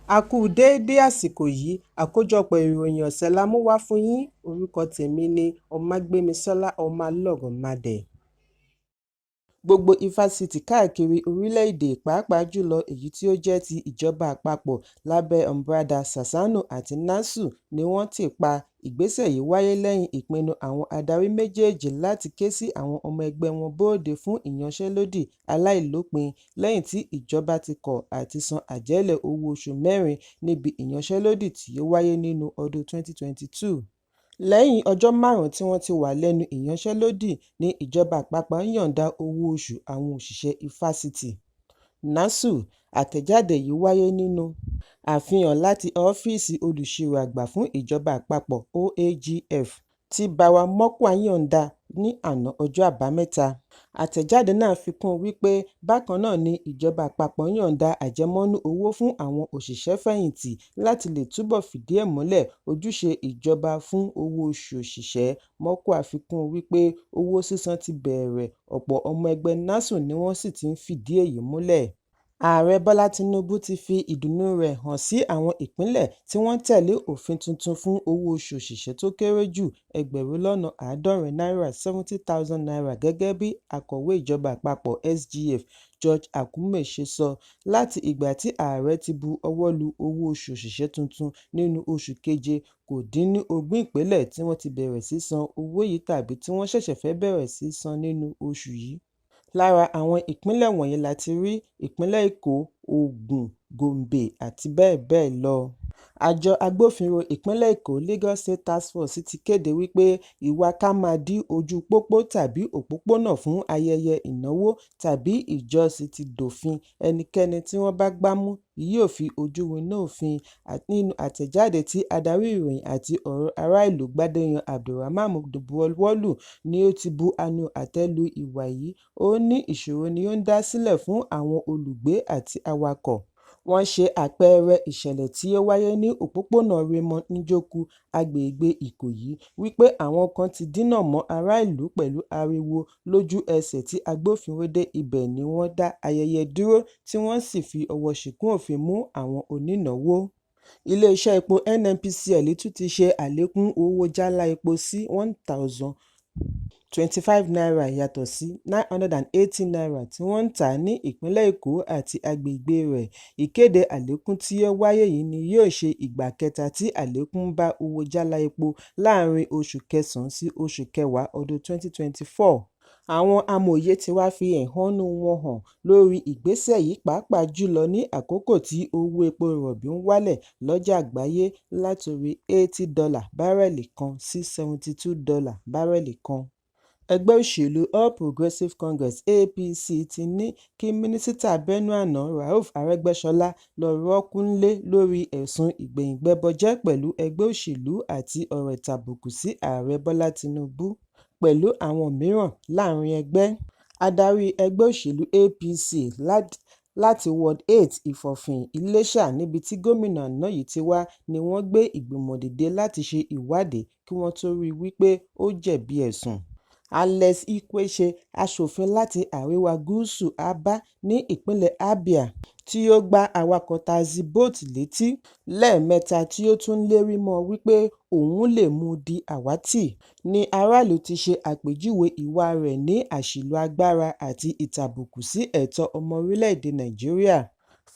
A kú déédé àsìkò yìí, àkójọpọ̀ ìròyìn ọ̀sẹ̀ la mú wá fún yín. Orúkọ tèmi ni Ọmágbémisọ́lá Ọmọlọ́runmadẹ̀. Gbogbo ifásitì káàkiri orílẹ̀-èdè pàápàá jùlọ èyí tí ó jẹ́ ti ìjọba àpapọ̀ lábẹ́ ọ̀mbrádà Sàsánù àti NASU ni wọ́n ti pa. Ìgbésẹ̀ yìí wáyé lẹ́yìn ìpinnu àwọn adarí méjèèjì láti ké sí àwọn ọmọ ẹgbẹ́ wọn bóde fún ìyanṣẹ́lódì aláìlópin lẹ́yìn tí ìjọba ti kọ̀ àti san àjẹ́lẹ̀ owó oṣù mẹ́rin níbi ìyanṣẹ́lódì tí ó wáyé nínú ọdún 2022. Lẹ́yìn ọjọ́ 5 tí wọ́n ti wà lẹ́nu ìyanṣẹ́lódì ní ìjọba àpapọ̀ yọ̀ǹda owó oṣù àwọn òṣìṣẹ́ ifásitì NASU. Àtẹ̀jáde yìí wáyé nínú àfihàn láti ọ́fíìsì olùṣirò àgbà fún ìjọba àpapọ̀ OAGF tí Báwa Mọ́kwà yọ̀ǹda ní àná ọjọ́ Àbámẹ́ta. Àtẹ̀jáde náà fi kún wípé bákan náà ni ìjọba àpapọ̀ yọ̀ǹda àjẹmọ́nú owó fún àwọn òṣìṣẹ́-fẹ̀yìntì láti lè túbọ̀ fìdí ẹ̀ múlẹ̀ ojúṣe ìjọba fún owó oṣù òṣìṣẹ́. Mọ́kwà fi kún wípé owó sísan ti bẹ̀rẹ̀, ọ̀pọ̀ ọmọ ẹgbẹ́ NASU ni wọ́n sì ti ń fìdí èyí múlẹ̀. Ààrẹ Bọ́lá Tinubu ti fi ìdùnnú rẹ̀ hàn sí àwọn ìpínlẹ̀ tí wọ́n tẹ̀lé òfin tuntun fún owó oṣù òṣìṣẹ́ tó kéré jù Náírà 70,000 gẹ́gẹ́ bí akọ̀wé ìjọba àpapọ̀ SGF George Akume ṣe sọ. Láti ìgbà tí ààrẹ ti bu ọwọ́ lu owó oṣù òṣìṣẹ́ tuntun nínú oṣù keje, kò dín ní 20 ìpínlẹ̀ tí wọ́n ti bẹ̀rẹ̀ sí san owó yìí tàbí tí wọ́n ṣẹ̀ṣẹ̀ fẹ́ bẹ̀rẹ̀ sí san nínú oṣù yìí. Lára àwọn ìpínlẹ̀ wọ̀nyí la ti rí ìpínlẹ̀ Èkó, Ògùn, Gombe àti bẹ́ẹ̀ bẹ́ẹ̀ lọ. Àjọ agbófinró ìpínlẹ̀ Èkó Lagos State Task Force ti kéde wípé ìwà ká máa dí ojú pópó tàbí òpópónà fún ayẹyẹ ìnáwó tàbí ìjọsìn ti dòfin. Ẹnikẹ́ni tí wọ́n bá gbámú yóò fi ojú winá òfin. Nínú àtẹ̀jáde tí adarí ìròyìn àti ọ̀rọ̀ ará ìlú Gbádéyan Abdulrahman buwọ́lù ni ó ti bu ẹnu àtẹ́ lu ìwà yìí. Ó ní ìṣòro ni ó ń dá sílẹ̀ fún àwọn olùgbé àti awakọ̀. Wọ́n ṣe àpẹẹrẹ ìṣẹ̀lẹ̀ tí ó wáyé ní òpópónà Raymond Njoku, agbègbè Ìkòyí, wípé àwọn kan ti dínà mọ́ ará ìlú pẹ̀lú ariwo lójú ẹsẹ̀ tí agbófinró dé ibẹ̀ ni wọ́n dá ayẹyẹ dúró tí wọ́n sì fi ọwọ́ ṣìkún òfin mú àwọn onínáwó. Ilé-iṣẹ́ epo NNPCL tún ti ṣe àlékún owó jálá epo sí 1,025 náírà yàtọ̀ sí 980 náírà tí wọ́n ń tà ní ìpínlẹ̀ Èkó àti agbègbè rẹ̀. Ìkéde àlékún tí ó wáyé yìí ni yóò ṣe ìgbà kẹta tí àlékún bá owó jálá epo láàrin oṣù kẹsàn-án sí oṣù kẹwàá ọdún 2024. Àwọn amòye ti wá fi ẹ̀hónú wọn hàn lórí ìgbésẹ̀ yìí pàápàá jùlọ ní àkókò tí owó epo rọ̀bì ń wálẹ̀ lọ́jà àgbáyé látorí $80 bárẹ́lì kan sí $72 bárẹ́lì kan. Ẹgbẹ́ òṣèlú All Progressives Congress APC ti ní kí mínísítà Benue àná Rauf Arẹ́gbẹ́ṣọlá lọ rọ́kúnlé lórí ẹ̀sùn ìgbẹ̀yìnbẹbọjẹ́ pẹ̀lú ẹgbẹ́ òṣèlú àti ọ̀rọ̀ ìtàbùkù sí ààrẹ Bọ́lá Tinubu pẹ̀lú àwọn mìíràn láàrin ẹgbẹ́. Adarí ẹgbẹ́ òṣèlú APC láti Ward 8 Ìfọ̀fìn Iléṣà níbi tí gómìnà àná yìí ti wá ni wọ́n gbé ìgbìmọ̀ dìde láti ṣe ìwádìí kí wọ́n tó rí wípé ó jẹ̀bi ẹ̀sùn. Alex Ikwechè, aṣòfin láti àríwá gúúsù Aba ní ìpínlẹ̀ Abia, tí ó gbá awakọ̀ taxi boat létí lẹ́ẹ̀mẹ́ta tí ó tún lérí mọ́ wípé òun lè mú di àwátì, ni aráàlú ti ṣe àpèjúwe ìwà rẹ̀ ní àṣìlò agbára àti ìtàbùkù sí ẹ̀tọ́ ọmọ orílẹ̀-èdè Nàìjíríà.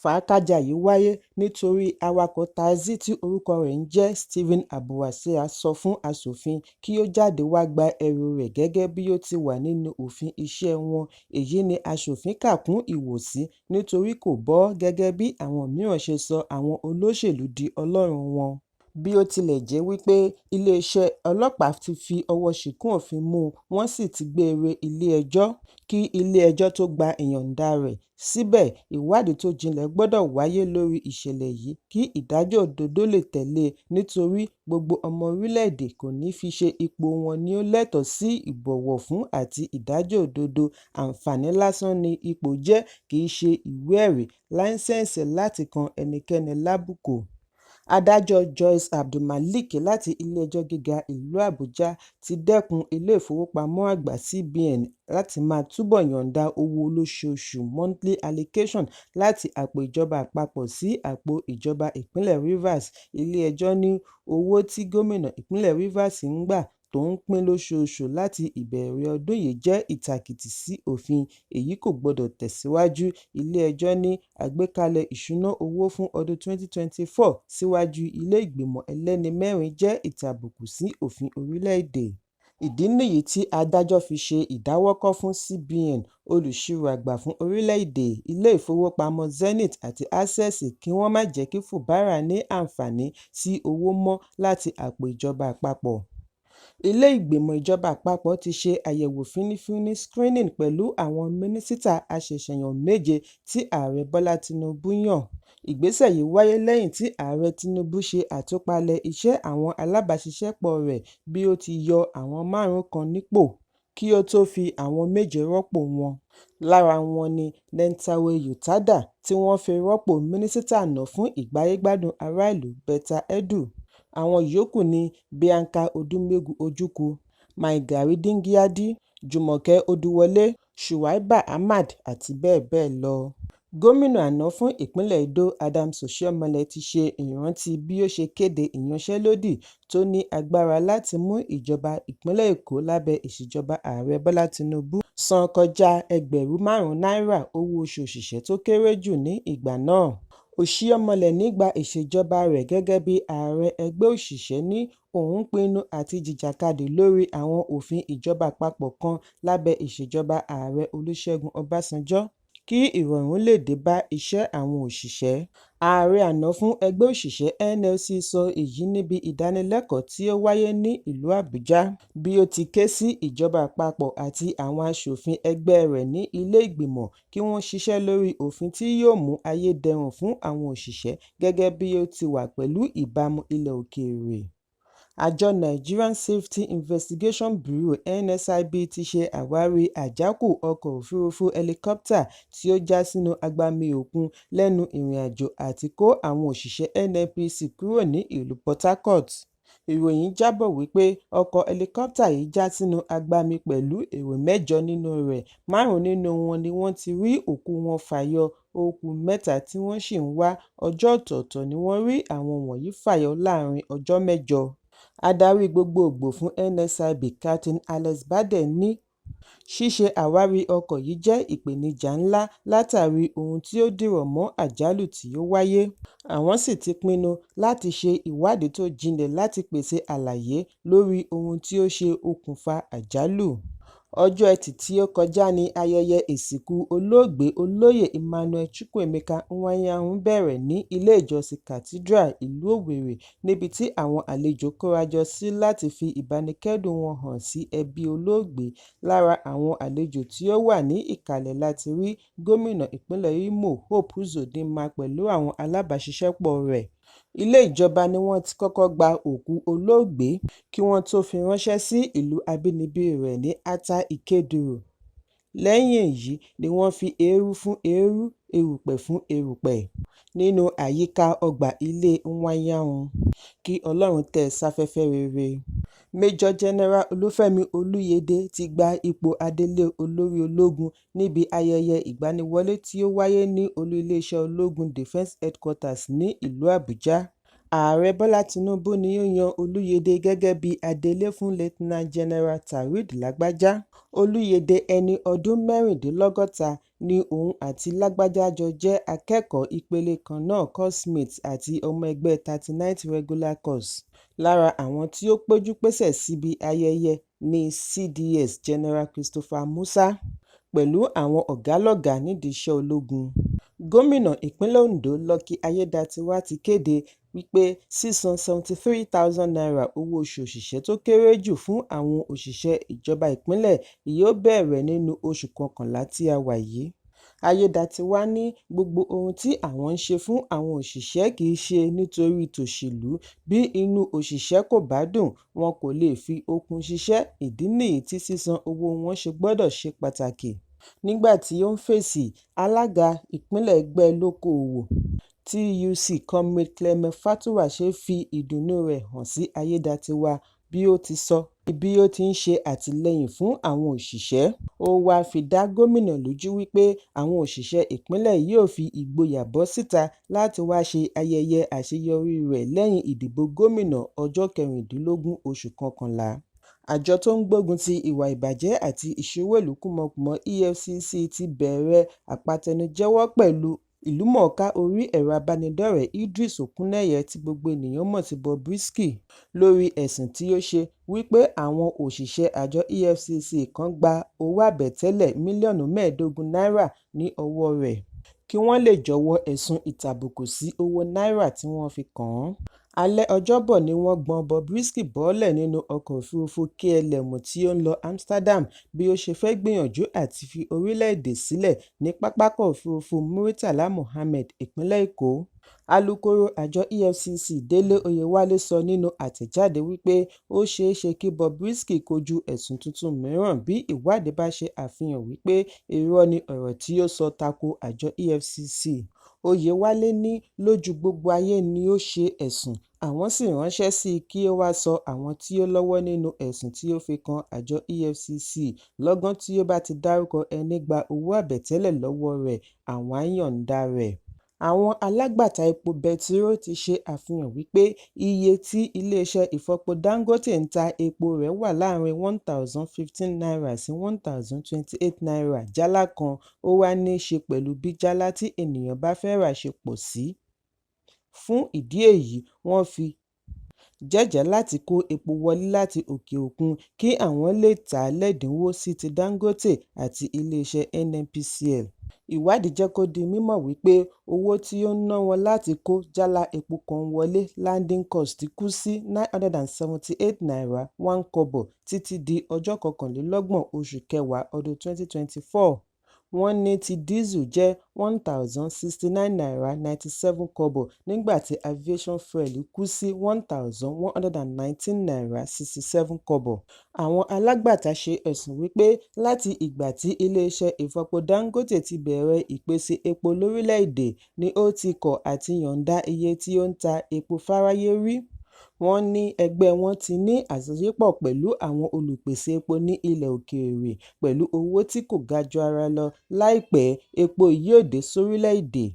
Fàákájà yìí wáyé nítorí awakọ̀ taxi tí orúkọ rẹ̀ ń jẹ́ Stephen Abuwase sọ fún aṣòfin kí ó jáde wá gba ẹrù rẹ̀ gẹ́gẹ́ bí ó ti wà nínú òfin iṣẹ́ wọn. Èyí ni aṣòfin kà kún ìwọ̀sí nítorí kò bọ́ gẹ́gẹ́ bí àwọn mìíràn ṣe sọ àwọn olóṣèlú di ọlọ́run wọn. Bí ó tilẹ̀ jẹ́ wípé iléeṣẹ́ ọlọ́pàá ti fi ọwọ́ ṣìkún òfin mú un, wọ́n sì ti gbé e re ilé-ẹjọ́ kí ilé-ẹjọ́ tó gba ìyọ̀ǹda rẹ̀. Síbẹ̀, ìwádìí tó jinlẹ̀ gbọ́dọ̀ wáyé lórí ìṣẹ̀lẹ̀ yìí kí ìdájọ́ òdodo lè tẹ̀lé e nítorí gbogbo ọmọ orílẹ̀-èdè kò ní fi ṣe ipò wọn ni ó lẹ́tọ̀ọ́ sí ìbọ̀wọ̀ fún àti ìdájọ́ òdodo. Àǹfààní lásán ni ipò jẹ́, kì í ṣe ìwé-ẹ̀rí láísẹ̀nsì láti kan ẹnikẹ́ni lábùkù. Adájọ́ Joyce Abdulmalik láti Ilé-ẹjọ́ Gíga ìlú Àbújá ti dẹ́kun Ilé-ìfowópamọ́ Àgbà (CBN) láti máa túbọ̀ yọ̀ǹda owó olóṣooṣù monthly allocation láti àpò ìjọba àpapọ̀ sí àpò ìjọba ìpínlẹ̀ Rivers. Ilé-ẹjọ́ ní owó tí gómìnà ìpínlẹ̀ Rivers ń gbà tó ń pín lóṣooṣù láti ìbẹ̀rẹ̀ ọdún yìí jẹ́ ìtàkìtì sí òfin, èyí kò gbọdọ̀ tẹ̀síwájú. Ilé-ẹjọ́ ní àgbékalẹ̀ ìṣúná owó fún ọdún 2024 síwájú ilé-ìgbìmọ̀ ẹlẹ́ni mẹ́rin jẹ́ ìtàbùkù sí òfin orílẹ̀-èdè. Ìdí nìyí tí adájọ́ fi ṣe ìdáwọ́kò fún CBN, olùṣirò àgbà fún orílẹ̀-èdè, ilé-ìfowópamọ́ Zenith àti Access kí wọ́n má jẹ́ kí Fubara ní àǹfààní sí owó mọ́ láti àpò ìjọba àpapọ̀. Ilé-ìgbìmọ̀ ìjọba àpapọ̀ ti ṣe àyẹ̀wò fínnífínní screening pẹ̀lú àwọn mínísítà aṣẹ̀ṣẹ̀yàn 7 tí Ààrẹ Bọ́lá Tinubu yàn. Ìgbésẹ̀ yìí wáyé lẹ́yìn tí Ààrẹ Tinubu ṣe àtúpalẹ̀ iṣẹ́ àwọn alábàáṣiṣẹ́pọ̀ rẹ̀ bí ó ti yọ àwọn 5 kan nípò, kí ó tó fi àwọn 7 rọ́pò wọn. Lára wọn ni Nentawe Utada, tí wọ́n fi rọ́pò mínísítà àná fún ìgbáyégbádùn ará ìlú Betta Edu. Àwọn yòókù ni Bianca Odumegwu Ojukwu, Mai Gari Dingyadi, Jùmọ̀kẹ́ Odùwọlé, Shuaiba Ahmad àti bẹ́ẹ̀ bẹ́ẹ̀ lọ. Gómìnà àná fún ìpínlẹ̀ Edo Adams Oshiomhole ti ṣe ìrántí bí ó ṣe kéde ìyanṣẹ́lódì tó ní agbára láti mú ìjọba ìpínlẹ̀ Èkó lábẹ́ ìṣèjọba Ààrẹ Bọ́lá Tinubu san kọjá Náírà owó oṣù òṣìṣẹ́ tó kéré jù ní ìgbà náà. Oshiomhole nígbà ìṣèjọba rẹ̀ gẹ́gẹ́ bí ààrẹ ẹgbẹ́ òṣìṣẹ́ ní òun pinnu àti jìjàkadì lórí àwọn òfin ìjọba àpapọ̀ kan lábẹ́ ìṣèjọba Ààrẹ Olúṣẹ́gun Ọbásanjọ́ kí ìrọ̀rùn lè dé bá iṣẹ́ àwọn òṣìṣẹ́. Ààrẹ àná fún ẹgbẹ́ òṣìṣẹ́ NLC sọ èyí níbi ìdánilẹ́kọ̀ọ́ tí ó wáyé ní ìlú Àbújá, bí ó ti ké sí ìjọba àpapọ̀ àti àwọn aṣòfin ẹgbẹ́ rẹ̀ ní ilé-ìgbìmọ̀ kí wọ́n ṣiṣẹ́ lórí òfin tí yóò mú ayé dẹrùn fún àwọn òṣìṣẹ́ gẹ́gẹ́ bí ó ti wà pẹ̀lú ìbámu ilẹ̀ òkèèrè. Àjọ Nigerian Safety Investigation Bureau (NSIB) ti ṣe àwárí àjákù ọkọ̀ òfurufú hẹlikọ́pítà tí ó já sínú agbami òkun lẹ́nu ìrìn-àjò àti kó àwọn òṣìṣẹ́ NNPC kúrò ní ìlú Port Harcourt. Ìròyìn jábọ̀ wípé ọkọ̀ hẹlikọ́pítà yìí já sínú agbami pẹ̀lú èrò 9 nínú rẹ̀, 5 nínú wọn ni wọ́n ti rí òkú wọn fàyọ, ó kù 3 tí wọ́n ṣì ń wá. Ọjọ́ ọ̀tọ̀ọ̀tọ̀ ni wọ́n rí àwọn wọ̀nyí fàyọ láàrin ọjọ́ 9. Adarí gbogbogbò fún NSIB Captain Alex Bade ní ṣíṣe àwárí ọkọ̀ yìí jẹ́ ìpèníjà ńlá látàrí ohun tí ó dìrọ̀ mọ́ àjálù tí ó wáyé. Àwọn sì ti pinnu láti ṣe ìwádìí tó jinlẹ̀ láti pèsè àlàyé lórí ohun tí ó ṣe okùnfà àjálù. Ọjọ́ Ẹtì tí ó kọjá ní ayẹyẹ ìsìnkú olóògbé Olóyè Emmanuel Chukwuemeka Nwanyahu bẹ̀rẹ̀ ní ilé ìjọsìn Cathedral ìlú Owerri, níbi tí àwọn àlejò kórajọ sí láti fi ìbánikẹ́dùn wọn hàn sí ẹbí olóògbé. Lára àwọn àlejò tí ó wà ní ìkàlẹ̀ láti rí gómìnà ìpínlẹ̀ Imo Hope Uzodinma pẹ̀lú àwọn alábàáṣiṣẹ́pọ̀ rẹ̀. Ilé ìjọba ni wọ́n ti kọ́kọ́ gba òkú olóògbé kí wọ́n tó fi ránṣẹ́ sí ìlú abínibí rẹ̀ ní Ata Ikeduru. Lẹ́yìn èyí ni wọ́n fi eérú fún eérú, erùpẹ̀ fún erùpẹ̀ nínú àyíká ọgbà ilé Nwanyahu. Kí Ọlọ́run tẹ́ sáfẹ́fẹ́ rere. Major General Olúfẹ́mi Olúyẹdẹ ti gba ipò adelé olórí ológun níbi ayẹyẹ ìgbaniwọlé tí ó wáyé ní olú iléeṣẹ́ ológun Defence Headquarters ní ìlú Àbújá. Ààrẹ Bọ́lá Tinubu ni ó yan Olúyẹdẹ gẹ́gẹ́ bí adelé fún Lieutenant General Taoreed Lágbájá. Olúyẹdẹ ẹni ọdún 64 ni òun àti Lágbájá jọ jẹ́ akẹ́kọ̀ọ́ ìpele kan náà coursemates àti ọmọ ẹgbẹ́ 39th Regular Course. Lára àwọn tí ó péjú pésẹ̀ síbi ayẹyẹ ni CDS General Christopher Musa pẹ̀lú àwọn ọ̀gá-lọ́gàá nídìí iṣẹ́ ológun. Gómìnà ìpínlẹ̀ Ondo Lucky Ayédatiwa ti kéde wípé sísan Naira 73,000 owó oṣù òṣìṣẹ́ tó kéré jù fún àwọn òṣìṣẹ́ ìjọba ìpínlẹ̀ yóò bẹ̀rẹ̀ nínú oṣù kọkànlá tí a wà yìí. Ayédatiwa ní gbogbo ohun tí àwọn ń ṣe fún àwọn òṣìṣẹ́ kì í ṣe nítorí tòṣèlú. Bí inú òṣìṣẹ́ kò bá dùn, wọn kò lè fi okun ṣiṣẹ́. Ìdí nìyí tí sísan owó wọn ṣe gbọ́dọ̀ ṣe pàtàkì. Nígbà tí ó ń fèsì, alága ìpínlẹ̀ ẹgbẹ́ lókoòwò TUC Comrade Clement Fatuwa ṣe fi ìdùnnú rẹ̀ hàn sí Ayédatiwa bí ó ti sọ bí ó ti ń ṣe àtìlẹ́yìn fún àwọn òṣìṣẹ́. Ó wáá fi dá gómìnà lójú wípé àwọn òṣìṣẹ́ ìpínlẹ̀ yóò fi ìgboyà bọ́ síta láti wáá ṣe ayẹyẹ àṣeyọrí rẹ̀ lẹ́yìn ìdìbò gómìnà ọjọ́ 16 oṣù kọkànlá. Àjọ tó ń gbógun ti ìwà ìbàjẹ́ àti ìṣòwò ìlú kùmọ̀kùmọ̀ EFCC ti bẹ̀rẹ̀ àpatẹnujẹ́wọ́ pẹ̀lú ìlúmọ̀ọ́ká orí ẹ̀rọ abánidọ́rẹ̀ẹ́ Idris Okuneye tí gbogbo ènìyàn mọ̀ sí Bobrisky lórí ẹ̀sùn tí ó ṣe wípé àwọn òṣìṣẹ́ àjọ EFCC kan gba owó àbẹ̀tẹ́lẹ̀ mílíọ̀nù 15 náírà ní ọwọ́ rẹ̀ kí wọ́n lè jọ̀wọ́ ẹ̀sùn ìtàbùkù sí owó náírà tí wọ́n fi kàn án. Alẹ́ Ọjọ́bọ̀ ni wọ́n gbọ́n Bobrisky bọ́ọ̀lẹ̀ nínú ọkọ̀ òfurufú KLM tí ó ń lọ Amsterdam bí ó ṣe fẹ́ gbìyànjú àti fi orílẹ̀-èdè sílẹ̀ ní pápákọ̀ òfurufú Muritala Muhammed, ìpínlẹ̀ Èkó. Alukoro àjọ EFCC Délé Oyèwálé sọ nínú àtẹ̀jáde wípé ó ṣeé ṣe kí Bobrisky kojú ẹ̀sùn tuntun mìíràn bí ìwádìí bá ṣe àfihàn wípé irọ́ ni ọ̀rọ̀ tí ó sọ tako àjọ EFCC. Oyèwálé ní lójú gbogbo ayé ni ó ṣe ẹ̀sùn, àwọn sì ránṣẹ́ sí i kí ó wá sọ àwọn tí ó lọ́wọ́ nínú ẹ̀sùn tí ó fi kan àjọ EFCC. Lọ́gán tí ó bá ti dárúkọ ẹni gba owó àbẹ̀tẹ́lẹ̀ lọ́wọ́ rẹ̀, àwọn á yọ̀ǹda rẹ̀. Àwọn alágbàtà epo bẹtiró ti ṣe àfihàn wípé iye tí iléeṣẹ́ ìfọpo Dangote ń ta epo rẹ̀ wà láàrin N1,015 sí N1,028 jálá kan. Ó wá ní í ṣe pẹ̀lú bí jálá tí ènìyàn bá fẹ́ rà ṣe pọ̀ sí. Fún ìdí èyí, wọ́n fi jẹ́jẹ̀ẹ́ láti kó epo wọlé láti òkè òkun kí àwọn lè tà á lẹ́dínwó sí ti Dangote àti iléeṣẹ́ NNPCL. Ìwádìí jẹ́ kó di mímọ̀ wípé owó tí ó ń ná wọn láti kó jálá epo kan wọlé landing cost kú sí N978.01 títí di ọjọ́ 21 oṣù kẹwàá ọdún 2024. Wọ́n ní ti dísù jẹ́ N1,069.97 nígbà tí aviation fuel kú sí N1,119.67. Àwọn alágbàtà ṣe ẹ̀sùn wípé láti ìgbà tí iléeṣẹ́ ìfọpo Dangote ti bẹ̀rẹ̀ ìpèsè epo lórílẹ̀-èdè ni ó ti kọ̀ àti yọ̀ǹda iye tí ó ń ta epo fáráyé rí. Wọ́n ní ẹgbẹ́ wọn ti ní àjọṣepọ̀ pẹ̀lú àwọn olùpèsè epo ní ilẹ̀ òkèèrè pẹ̀lú owó tí kò ga ju ara lọ. Láìpẹ́, epo yóò dé sórílẹ̀-èdè.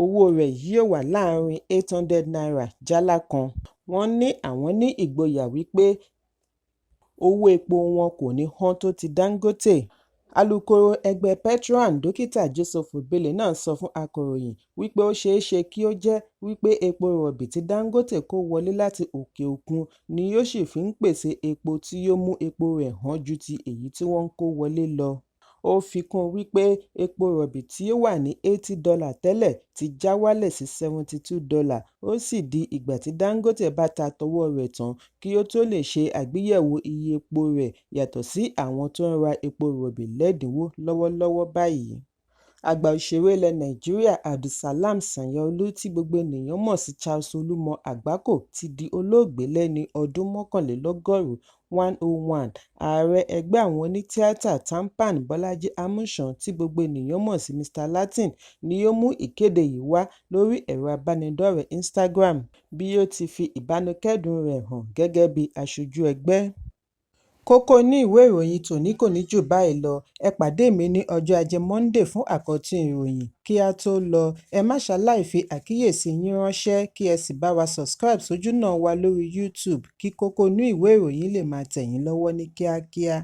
Owó rẹ̀ yóò wà láàrin N800 jálá kan. Wọ́n ní àwọn ní ìgboyà wípé owó epo wọn kò ní hán tó ti Dangote. Alukoro ẹgbẹ́ Petron Dókítà Joseph Obele náà sọ fún akọ̀ròyìn wípé ó ṣeé ṣe kí ó jẹ́ wípé epo rọ̀bì tí Dangote kó wọlé láti òkè òkun ni yóò sì fi ń pèsè epo tí yóò mú epo rẹ̀ hán ju ti èyí tí wọ́n ń kó wọlé lọ. Ó fi kún wípé epo rọ̀bì tí ó wà ní $80 tẹ́lẹ̀ ti já wálẹ̀ sí $72. Ó sì di ìgbà tí Dangote bá ta tọwọ́ rẹ̀ tán kí ó tó lè ṣe àgbéyẹ̀wò iye epo rẹ̀ yàtọ̀ sí àwọn tó ń ra epo rọ̀bì lẹ́dínwó lọ́wọ́lọ́wọ́ báyìí. Àgbà òṣèré ilẹ̀ Nàìjíríà Abdulsalam Sanyaolu tí gbogbo ènìyàn mọ̀ sí Charles Olúmọ Àgbákò ti di olóògbé lẹ́ni ọdún 101. Ààrẹ ẹgbẹ́ àwọn onítíátà TAMPAN Bọ́lájí Amúsàn tí gbogbo ènìyàn mọ̀ sí Mr. Latin ni ó mú ìkéde yìí wá lórí ẹ̀rọ abánidọ́rẹ̀ẹ́ Instagram bí ó ti fi ìbánúkẹ́dùn rẹ̀ hàn gẹ́gẹ́ bí aṣojú ẹgbẹ́. Kókó ní ìwé ìròyìn tòní kò ní jù báyìí lọ. Ẹ pàdé mi ní ọjọ́ Ajé Monday fún àkọ́tún ìròyìn. Kí a tó lọ, ẹ má ṣaláì fi àkíyèsí yín ránṣẹ́ kí ẹ sì bá wa subscribe sójúnà wa lórí YouTube kí kókó ní ìwé ìròyìn lè máa tẹ̀ yín lọ́wọ́ ní kíákíá.